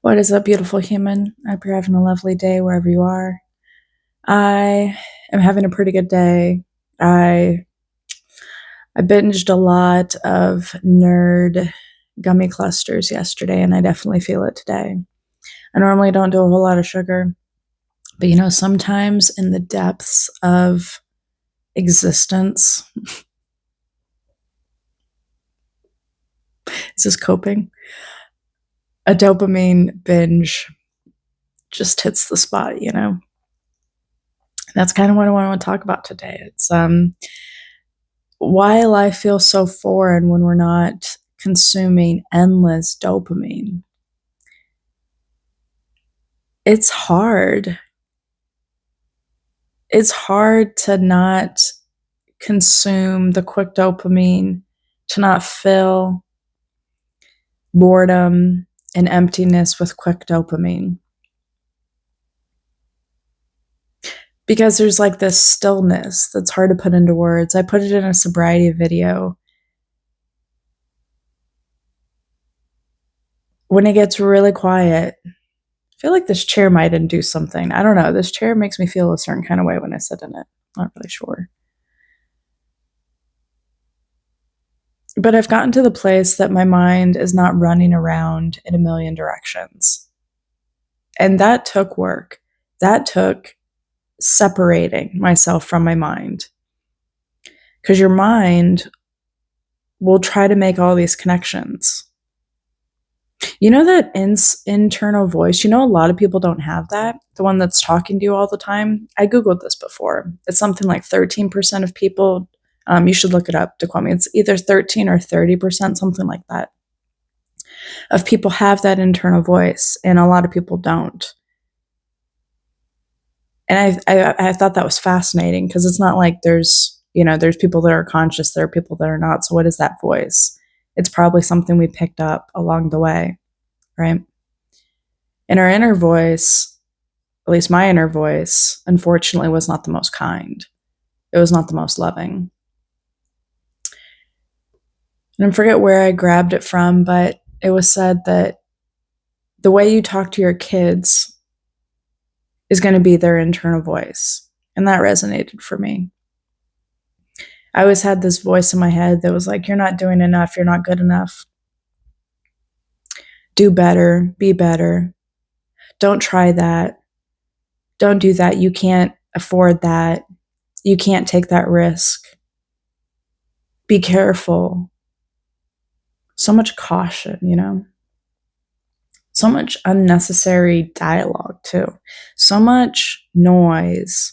What is up, beautiful human? I hope you're having a lovely day wherever you are. I am having a pretty good day. I I binged a lot of nerd gummy clusters yesterday, and I definitely feel it today. I normally don't do a whole lot of sugar, but sometimes in the depths of existence, is this coping? A dopamine binge just hits the spot. That's kind of what I want to talk about today. It's why life feels so foreign when we're not consuming endless dopamine. It's hard. It's hard to not consume the quick dopamine, to not fill boredom and emptiness with quick dopamine. Because there's like this stillness that's hard to put into words. I put it in a sobriety video. When it gets really quiet, I feel like this chair might induce something. I don't know. This chair makes me feel a certain kind of way when I sit in it. Not really sure. But I've gotten to the place that my mind is not running around in a million directions. And that took work. That took separating myself from my mind. Because your mind will try to make all these connections. You know that internal voice? A lot of people don't have that. The one that's talking to you all the time. I Googled this before. It's something like 13% of people. You should look it up to quote me. It's either 13 or 30%, something like that, of people have that internal voice, and a lot of people don't. And I thought that was fascinating because it's not like there's people that are conscious, there are people that are not. So what is that voice? It's probably something we picked up along the way, right? And our inner voice, at least my inner voice, unfortunately was not the most kind. It was not the most loving. And I forget where I grabbed it from, but it was said that the way you talk to your kids is going to be their internal voice. And that resonated for me. I always had this voice in my head that was like, you're not doing enough. You're not good enough. Do better. Be better. Don't try that. Don't do that. You can't afford that. You can't take that risk. Be careful. So much caution. So much unnecessary dialogue, too. So much noise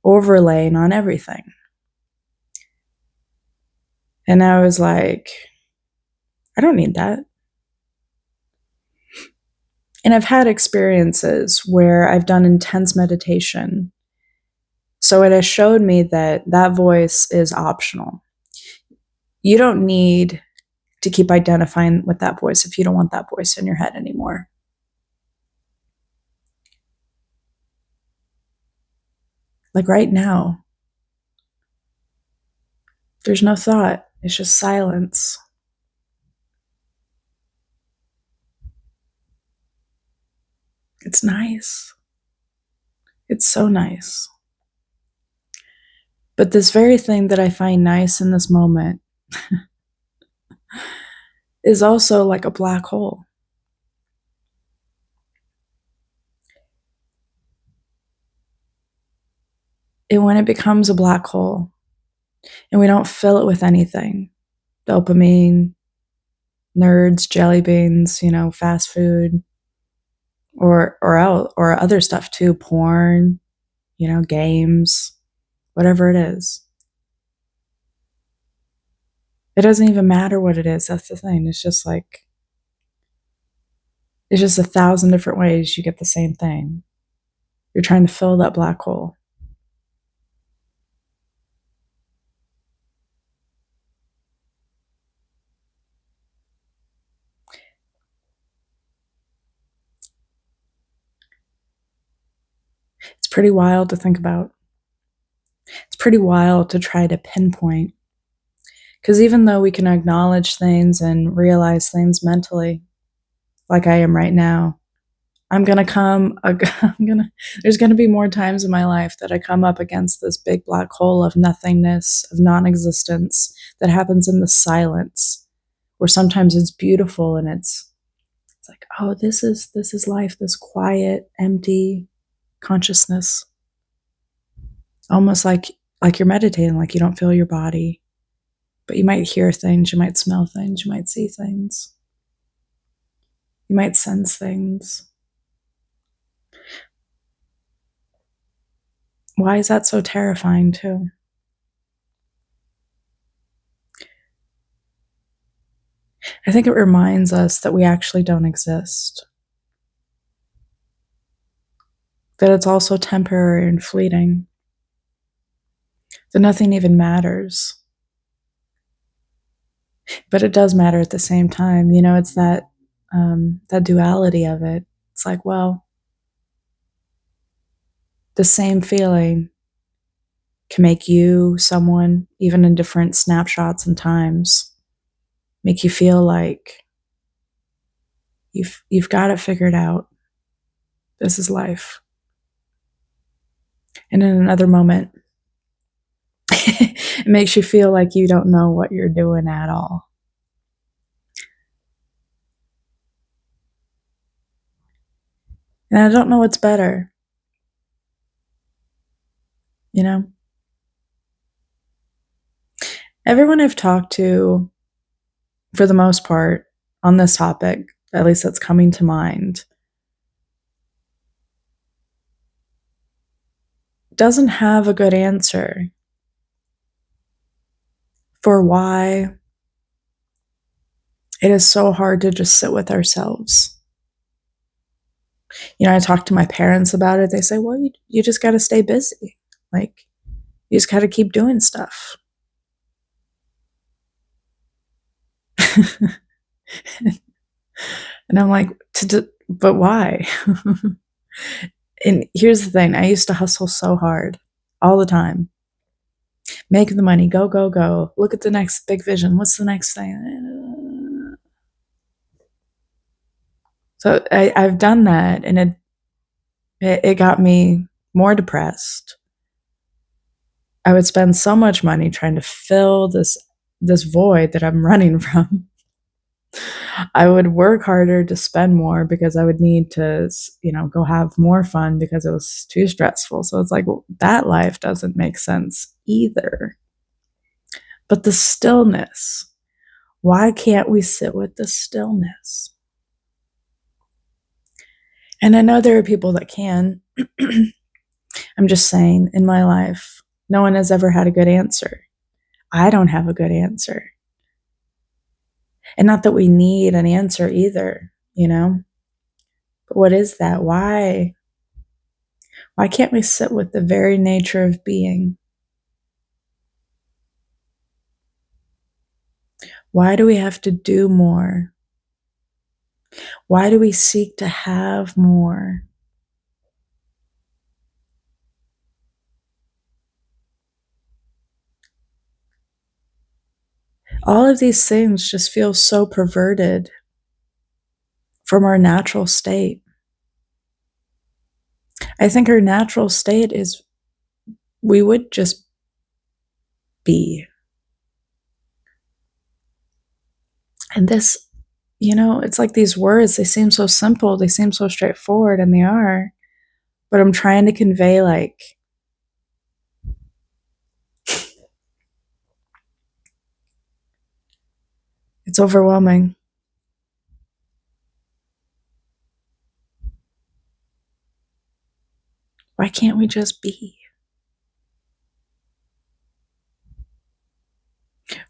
overlaying on everything. And I was like, I don't need that. And I've had experiences where I've done intense meditation. So it has showed me that that voice is optional. You don't need to keep identifying with that voice if you don't want that voice in your head anymore. Like right now, there's no thought. It's just silence. It's nice. It's so nice. But this very thing that I find nice in this moment is also like a black hole. And when it becomes a black hole and we don't fill it with anything, dopamine, nerds, jelly beans, fast food, or other stuff too, porn, games, whatever it is. It doesn't even matter what it is. That's the thing. It's just 1,000 different ways you get the same thing. You're trying to fill that black hole. It's pretty wild to think about. It's pretty wild to try to pinpoint. Because even though we can acknowledge things and realize things mentally, like I am right now, there's gonna be more times in my life that I come up against this big black hole of nothingness, of non existence that happens in the silence, where sometimes it's beautiful and it's like, oh, this is life, this quiet, empty consciousness. Almost like you're meditating, like you don't feel your body, but you might hear things, you might smell things, you might see things, you might sense things. Why is that so terrifying too? I think it reminds us that we actually don't exist, that it's also temporary and fleeting, that nothing even matters. But it does matter at the same time. It's that duality of it. It's like, well, the same feeling can make you, someone, even in different snapshots and times, make you feel like you've got it figured out. This is life. And in another moment, it makes you feel like you don't know what you're doing at all. And I don't know what's better, you know? Everyone I've talked to, for the most part, on this topic, at least that's coming to mind, doesn't have a good answer for why it is so hard to just sit with ourselves. I talked to my parents about it. They say, well, you just got to stay busy. Like, you just got to keep doing stuff. And I'm like, but why? And here's the thing, I used to hustle so hard all the time. Make the money, go, go, go. Look at the next big vision. What's the next thing? So I've done that, and it got me more depressed. I would spend so much money trying to fill this void that I'm running from. I would work harder to spend more because I would need to, go have more fun because it was too stressful. So it's like, well, that life doesn't make sense either. But the stillness, why can't we sit with the stillness? And I know there are people that can. I'm just saying, in my life, no one has ever had a good answer. I don't have a good answer. And not that we need an answer either, But what is that? Why? Why can't we sit with the very nature of being? Why do we have to do more? Why do we seek to have more? All of these things just feel so perverted from our natural state. I think our natural state is we would just be. And this, it's like these words, they seem so simple, they seem so straightforward, and they are. But I'm trying to convey, like, it's overwhelming. Why can't we just be?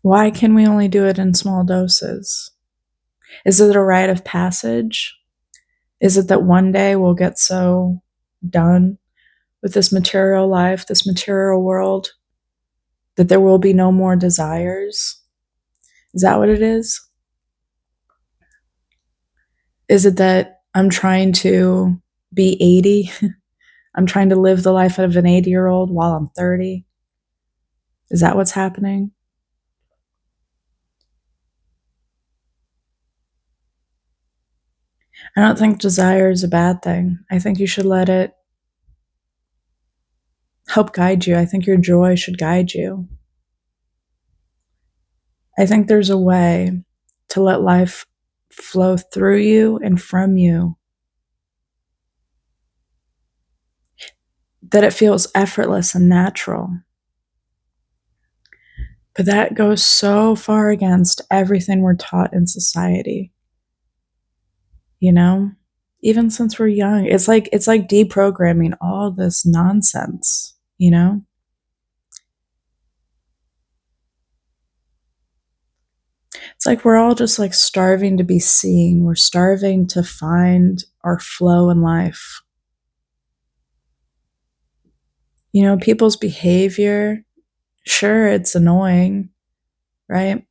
Why can we only do it in small doses? Is it a rite of passage? Is it that one day we'll get so done with this material life, this material world, that there will be no more desires? Is that what it is? Is it that I'm trying to be 80? I'm trying to live the life of an 80-year-old while I'm 30? Is that what's happening? I don't think desire is a bad thing. I think you should let it help guide you. I think your joy should guide you. I think there's a way to let life flow through you and from you that it feels effortless and natural. But that goes so far against everything we're taught in society, you know? Even since we're young, it's like deprogramming all this nonsense, you know? It's like we're all just like starving to be seen. We're starving to find our flow in life. You know, people's behavior, sure, it's annoying, right?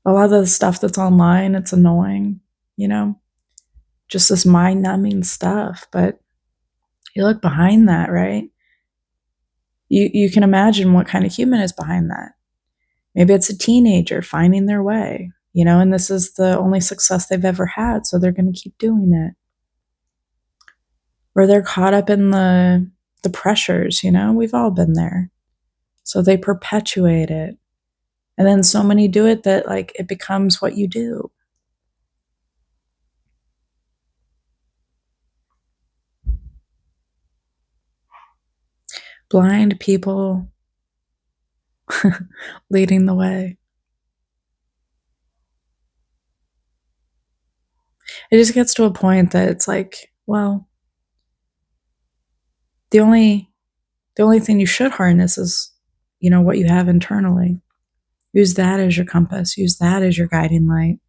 A lot of the stuff that's online, it's annoying, you know? Just this mind numbing stuff. But you look behind that, right? You can imagine what kind of human is behind that. Maybe it's a teenager finding their way, you know, and this is the only success they've ever had, so they're going to keep doing it. Or they're caught up in the pressures, you know, we've all been there. So they perpetuate it. And then so many do it that like it becomes what you do. Blind people leading the way. It just gets to a point that it's like, well, the only the only thing you should harness is, you know, what you have internally. Use that as your compass, use that as your guiding light.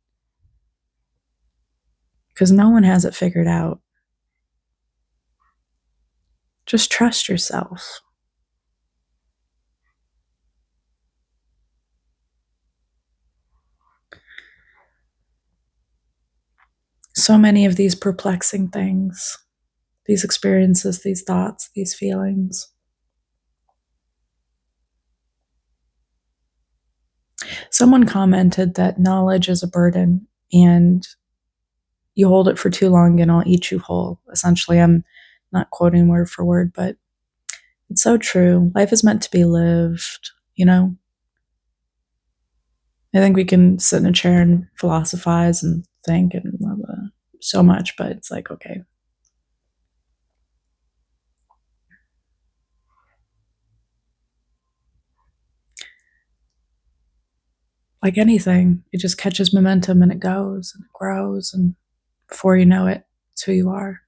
Because no one has it figured out. Just trust yourself. So many of these perplexing things, these experiences, these thoughts, these feelings. Someone commented that knowledge is a burden and you hold it for too long and I'll eat you whole. Essentially, I'm not quoting word for word, but it's so true. Life is meant to be lived, you know? I think we can sit in a chair and philosophize and think and blah, blah, so much, but it's like, okay, like anything, it just catches momentum and it goes and it grows. And before you know it, it's who you are.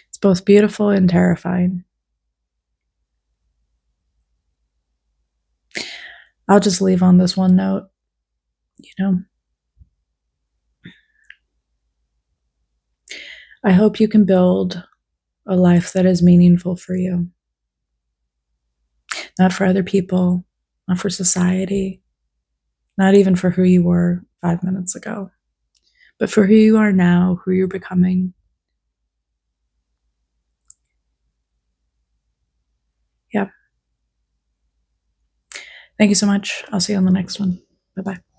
It's both beautiful and terrifying. I'll just leave on this one note, you know. I hope you can build a life that is meaningful for you, not for other people, not for society, not even for who you were 5 minutes ago, but for who you are now, who you're becoming. Yeah. Thank you so much. I'll see you on the next one. Bye bye.